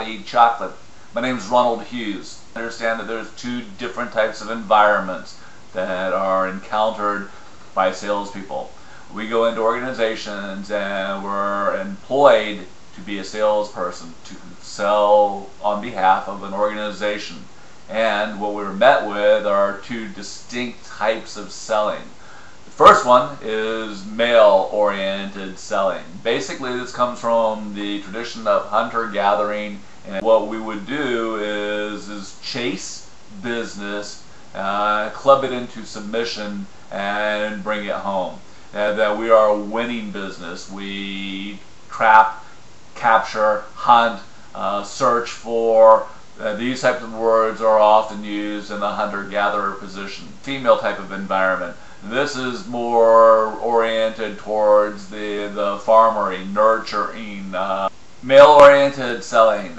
eat chocolate. My name is Ronald Hughes. I understand that there's two different types of environments that are encountered by salespeople. We go into organizations and we're employed to be a salesperson, to sell on behalf of an organization. And what we're met with are two distinct types of selling. The first one is male-oriented selling. Basically, this comes from the tradition of hunter-gathering, and what we would do is chase business, club it into submission, and bring it home. That we are winning business. We trap, capture, hunt, search for. These types of words are often used in the hunter-gatherer position. Female type of environment. This is more oriented towards the farmery, nurturing. Male-oriented selling.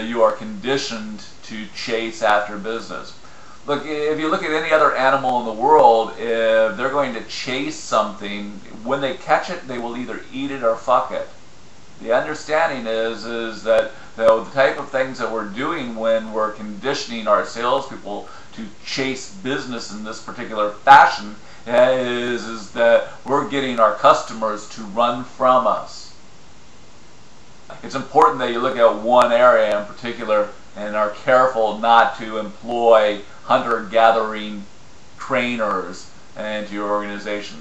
You are conditioned to chase after business. Look, if you look at any other animal in the world, if they're going to chase something, when they catch it, they will either eat it or fuck it. The understanding is that the type of things that we're doing when we're conditioning our salespeople to chase business in this particular fashion is that we're getting our customers to run from us. It's important that you look at one area in particular and are careful not to employ hunter-gathering trainers into your organization.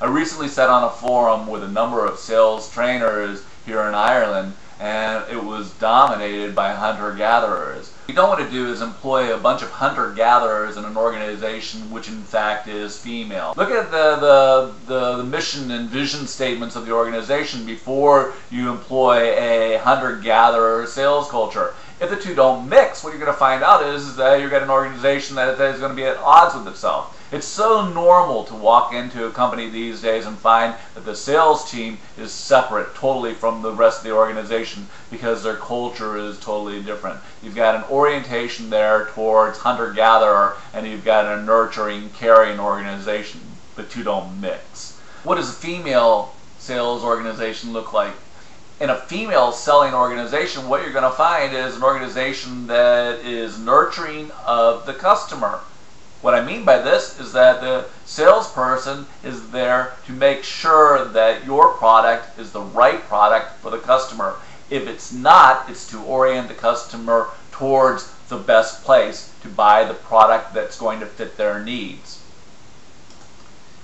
I recently sat on a forum with a number of sales trainers here in Ireland, and it was dominated by hunter-gatherers. What you don't want to do is employ a bunch of hunter-gatherers in an organization which in fact is female. Look at the mission and vision statements of the organization before you employ a hunter-gatherer sales culture. If the two don't mix, what you're going to find out is that you're going to an organization that is going to be at odds with itself. It's so normal to walk into a company these days and find that the sales team is separate totally from the rest of the organization because their culture is totally different. You've got an orientation there towards hunter-gatherer, and you've got a nurturing, caring organization. The two don't mix. What does a female sales organization look like? In a female selling organization, what you're going to find is an organization that is nurturing of the customer. What I mean by this is that the salesperson is there to make sure that your product is the right product for the customer. If it's not, it's to orient the customer towards the best place to buy the product that's going to fit their needs.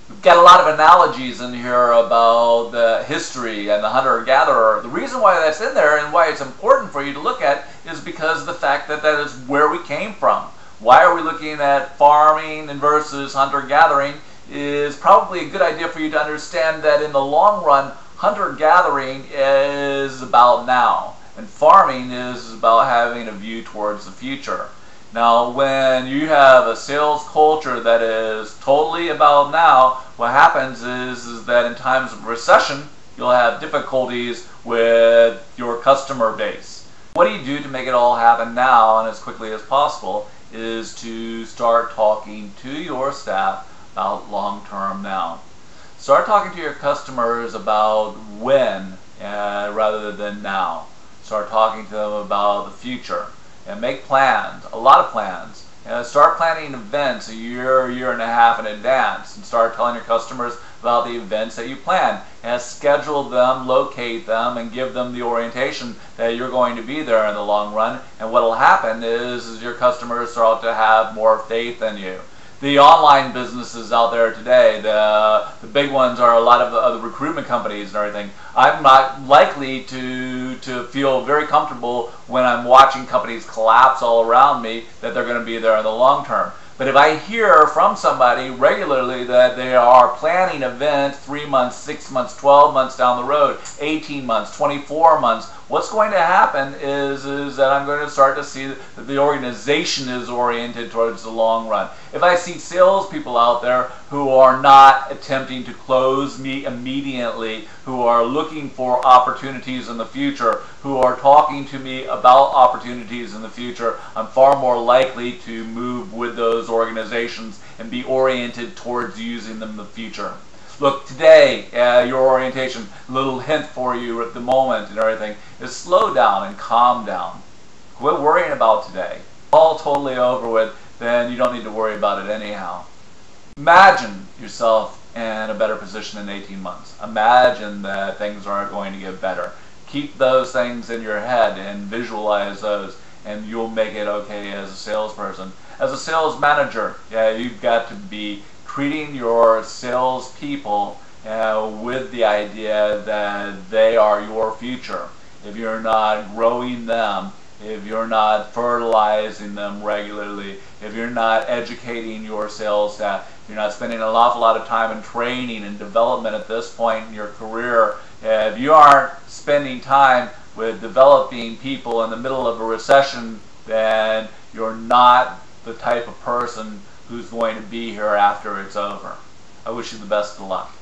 We've got a lot of analogies in here about the history and the hunter-gatherer. The reason why that's in there and why it's important for you to look at is because of the fact that that is where we came from. Why are we looking at farming versus hunter-gathering is probably a good idea for you to understand that in the long run, hunter-gathering is about now, and farming is about having a view towards the future. Now, when you have a sales culture that is totally about now, what happens is that in times of recession, you'll have difficulties with your customer base. What do you do to make it all happen now and as quickly as possible is to start talking to your staff about long-term now. Start talking to your customers about when rather than now. Start talking to them about the future. And make plans, a lot of plans. Start planning events a year and a half in advance, and start telling your customers about the events that you plan. And schedule them, locate them, and give them the orientation that you're going to be there in the long run. And what will happen is your customers start to have more faith in you. The online businesses out there today, the big ones are a lot of the recruitment companies and everything. I'm not likely to feel very comfortable when I'm watching companies collapse all around me that they're going to be there in the long term. But if I hear from somebody regularly that they are planning events 3 months, 6 months, 12 months down the road, 18 months, 24 months, what's going to happen is that I'm going to start to see that the organization is oriented towards the long run. If I see salespeople out there who are not attempting to close me immediately, who are looking for opportunities in the future, who are talking to me about opportunities in the future, I'm far more likely to move with those organizations and be oriented towards using them in the future. Look, today, your orientation, a little hint for you at the moment and everything, is slow down and calm down. Quit worrying about today. All totally over with, then you don't need to worry about it anyhow. Imagine yourself in a better position in 18 months. Imagine that things are going to get better. Keep those things in your head and visualize those, and you'll make it okay as a salesperson. As a sales manager, you've got to be treating your salespeople with the idea that they are your future. If you're not growing them, if you're not fertilizing them regularly, if you're not educating your sales staff, you're not spending an awful lot of time in training and development at this point in your career, if you aren't spending time with developing people in the middle of a recession, then you're not the type of person who's going to be here after it's over. I wish you the best of luck.